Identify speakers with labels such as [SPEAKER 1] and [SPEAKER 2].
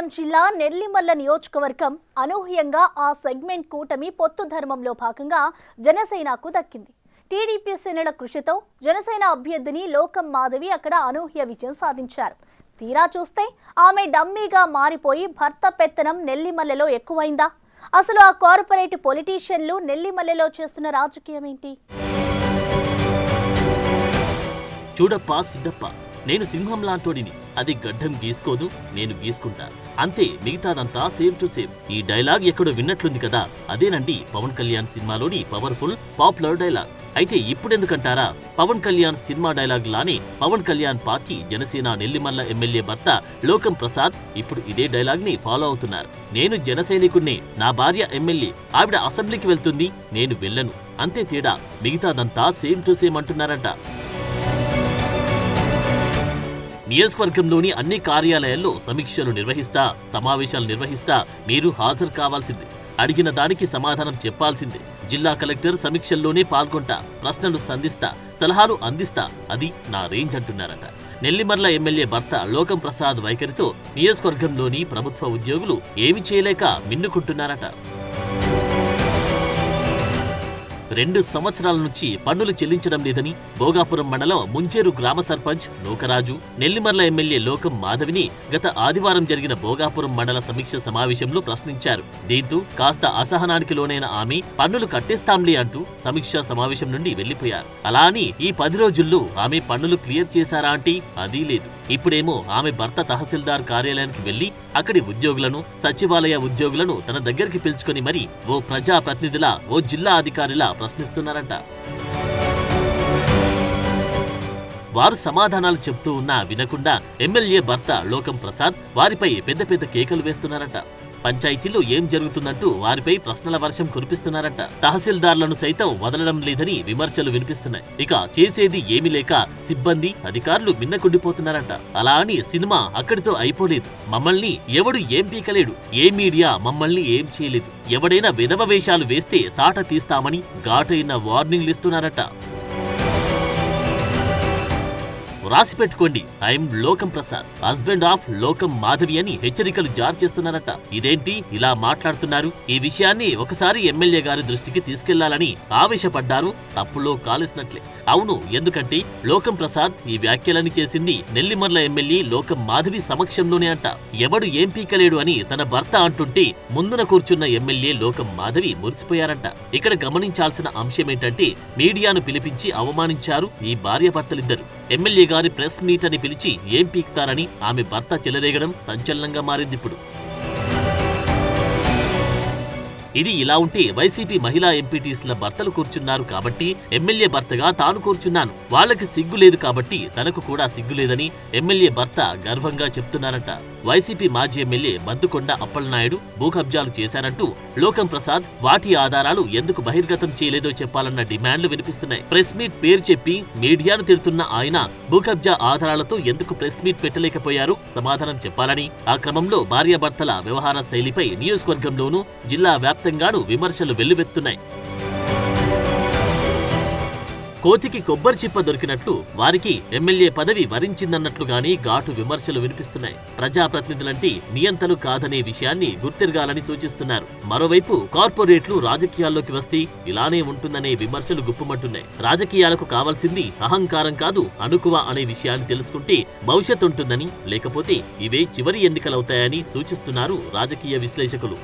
[SPEAKER 1] అనంతపురం జిల్లా నెల్లిమల్ల నియోజకవర్గం అనూహ్యంగా ఆ సెగ్మెంట్ కూటమి పొత్తు ధర్మంలో భాగంగా జనసేనకు దక్కింది. టీడీపీ సేనల కృషితో జనసేన అభ్యర్థిని లోకం మాధవి అక్కడ అనూహ్య విజయం సాధించారు. తీరా చూస్తే ఆమె డమ్మీగా మారిపోయి భర్త పెత్తనం నెల్లిమల్లలో ఎక్కువైందా? అసలు ఆ కార్పొరేట్ పొలిటీషియన్లు నెల్లిమల్లలో చేస్తున్న రాజకీయం ఏంటి?
[SPEAKER 2] చూడప్పా సిద్ధప్ప, నేను సింహం లాంటోడిని, అది గడ్డం గీసుకోదు, నేను గీసుకుంటా అంతే, మిగతాదంతా సేమ్ టు సేమ్. ఈ డైలాగ్ ఎక్కడో విన్నట్లుంది కదా, అదేనండి పవన్ కళ్యాణ్ సినిమాలోని పవర్ఫుల్ పాపులర్ డైలాగ్. అయితే ఇప్పుడెందుకంటారా, పవన్ కళ్యాణ్ సినిమా డైలాగ్ లానే పవన్ కళ్యాణ్ పార్టీ జనసేన నెల్లిమల్ల ఎమ్మెల్యే భర్త లోకం ప్రసాద్ ఇప్పుడు ఇదే డైలాగ్ ని ఫాలో అవుతున్నారు. నేను జనసైనికుణ్ణి, నా భార్య ఎమ్మెల్యే, ఆవిడ అసెంబ్లీకి వెళ్తుంది, నేను వెళ్ళను, అంతే తేడా, మిగతాదంతా సేమ్ టు సేమ్ అంటున్నారంట. నియోజకవర్గంలోని అన్ని కార్యాలయాల్లో సమీక్షలు నిర్వహిస్తా, సమావేశాలు నిర్వహిస్తా మీరు హాజరు కావాల్సిందే, అడిగిన దానికి సమాధానం చెప్పాల్సిందే. జిల్లా కలెక్టర్ సమీక్షల్లోనే పాల్గొంటా, ప్రశ్నలు సంధిస్తా, సలహాలు అందిస్తా, అది నా రేంజ్ అంటున్నారట. నెల్లిమర్ల ఎమ్మెల్యే భర్త లోకం ప్రసాద్ వైఖరితో నియోజకవర్గంలోని ప్రభుత్వ ఉద్యోగులు ఏమి చేయలేక మిన్నుకుంటున్నారట. 2 సంవత్సరాల నుంచి పన్నులు చెల్లించడం లేదని భోగాపురం మండలం ముంచేరు గ్రామ సర్పంచ్ నూకరాజు నెల్లిమర్ల ఎమ్మెల్యే లోకం మాధవిని గత ఆదివారం జరిగిన భోగాపురం మండల సమీక్ష సమావేశంలో ప్రశ్నించారు. దీంతో కాస్త అసహనానికి లోనైన ఆమె పన్నులు కట్టేస్తాంలే అంటూ సమీక్ష సమావేశం నుండి వెళ్లిపోయారు. అలా అని ఈ 10 రోజుల్లో ఆమె పన్నులు క్లియర్ చేశారా అంటే అదీ లేదు. ఇప్పుడేమో ఆమె భర్త తహసీల్దార్ కార్యాలయానికి వెళ్లి అక్కడి ఉద్యోగులను, సచివాలయ ఉద్యోగులను తన దగ్గరికి పిలుచుకొని మరి ఓ ప్రజా ప్రతినిధిలా, ఓ జిల్లా అధికారిలా ప్రశ్నిస్తున్నారంట. వారు సమాధానాలు చెప్తూ ఉన్నా వినకుండా ఎమ్మెల్యే భర్త లోకం ప్రసాద్ వారిపై పెద్ద పెద్ద కేకలు వేస్తున్నారట. పంచాయతీలో ఏం జరుగుతుందంటూ వారిపై ప్రశ్నల వర్షం కురిపిస్తున్నారట. తహసీల్దార్లను సైతం వదలడం లేదని విమర్శలు వినిపిస్తున్నాయి. ఇక చేసేది ఏమీ లేక సిబ్బంది, అధికారులు మిన్నకుండిపోతున్నారట. అలా అని సినిమా అక్కడితో అయిపోలేదు. మమ్మల్ని ఎవడు ఏం పీకలేడు, ఏ మీడియా మమ్మల్ని ఏం చేయలేదు, ఎవడైనా విధవ వేషాలు వేస్తే తాట తీస్తామని ఘాటైన వార్నింగ్లు ఇస్తున్నారట. రాసి పెట్టుకోండి, ఐఎమ్ లోకం ప్రసాద్, హస్బెండ్ ఆఫ్ లోకం మాధవి అని హెచ్చరికలు జారీ చేస్తున్నారట. ఇదేంటి ఇలా మాట్లాడుతున్నారు? ఈ విషయాన్ని ఒకసారి ఎమ్మెల్యే గారి దృష్టికి తీసుకెళ్లాలని ఆవేశపడ్డారు. తప్పులో కాలిసినట్లే. అవును, ఎందుకంటే లోకం ప్రసాద్ ఈ వ్యాఖ్యలని చేసింది నెల్లిమర్ల ఎమ్మెల్యే లోకం మాధవి సమక్షంలోనే అంట. ఎవడు ఏం పీకలేడు అని తన భర్త అంటుంటే ముందున కూర్చున్న ఎమ్మెల్యే లోకం మాధవి మురిసిపోయారంట. ఇక్కడ గమనించాల్సిన అంశమేంటంటే మీడియాను పిలిపించి అవమానించారు ఈ భార్యాభర్తలిద్దరు. ఎమ్మెల్యే గారి ప్రెస్ మీట్ అని పిలిచి ఏం పీకుతారని ఆమె భర్త చెలరేగడం సంచలనంగా మారిందిప్పుడు. ఇది ఇలా ఉంటే వైసీపీ మహిళా ఎంపీటీస్ల భర్తలు కూర్చున్నారు కాబట్టి ఎమ్మెల్యే భర్తగా తాను కూర్చున్నాను, వాళ్ళకి సిగ్గు లేదు కాబట్టి తనకు కూడా సిగ్గు లేదని ఎమ్మెల్యే భర్త గర్వంగా చెప్తున్నారట. వైసీపీ మాజీ ఎమ్మెల్యే బద్దుకొండ అప్పలనాయుడు భూ కబ్జాలు చేశారంటూ లోకం ప్రసాద్ వాటి ఆధారాలు ఎందుకు బహిర్గతం చేయలేదో చెప్పాలన్న డిమాండ్లు వినిపిస్తున్నాయి. ప్రెస్ మీట్ పేరు చెప్పి మీడియాను తిడుతున్న ఆయన భూ కబ్జా ఆధారాలతో ఎందుకు ప్రెస్ మీట్ పెట్టలేకపోయారు? సమాధానం చెప్పాలని. ఆ క్రమంలో భార్యాభర్తల వ్యవహార శైలిపై నియోజకవర్గంలోనూ జిల్లా వ్యాప్తంగానూ విమర్శలు వెల్లువెత్తున్నాయి. కోతికి కొబ్బరి చిప్ప దొరికినట్లు వారికి ఎమ్మెల్యే పదవి వరించిందన్నట్లుగానే ఘాటు విమర్శలు వినిపిస్తున్నాయి. ప్రజాప్రతినిధులంటే నియంతలు కాదనే విషయాన్ని గుర్తిరగాలని సూచిస్తున్నారు. మరోవైపు కార్పొరేట్లు రాజకీయాల్లోకి వస్తే ఇలానే ఉంటుందనే విమర్శలు గుప్పుమంటున్నాయి. రాజకీయాలకు కావాల్సింది అహంకారం కాదు, అణుకువ అనే విషయాన్ని తెలుసుకుంటే భవిష్యత్ ఉంటుందని, లేకపోతే ఇవే చివరి ఎన్నికలవుతాయని సూచిస్తున్నారు రాజకీయ విశ్లేషకులు.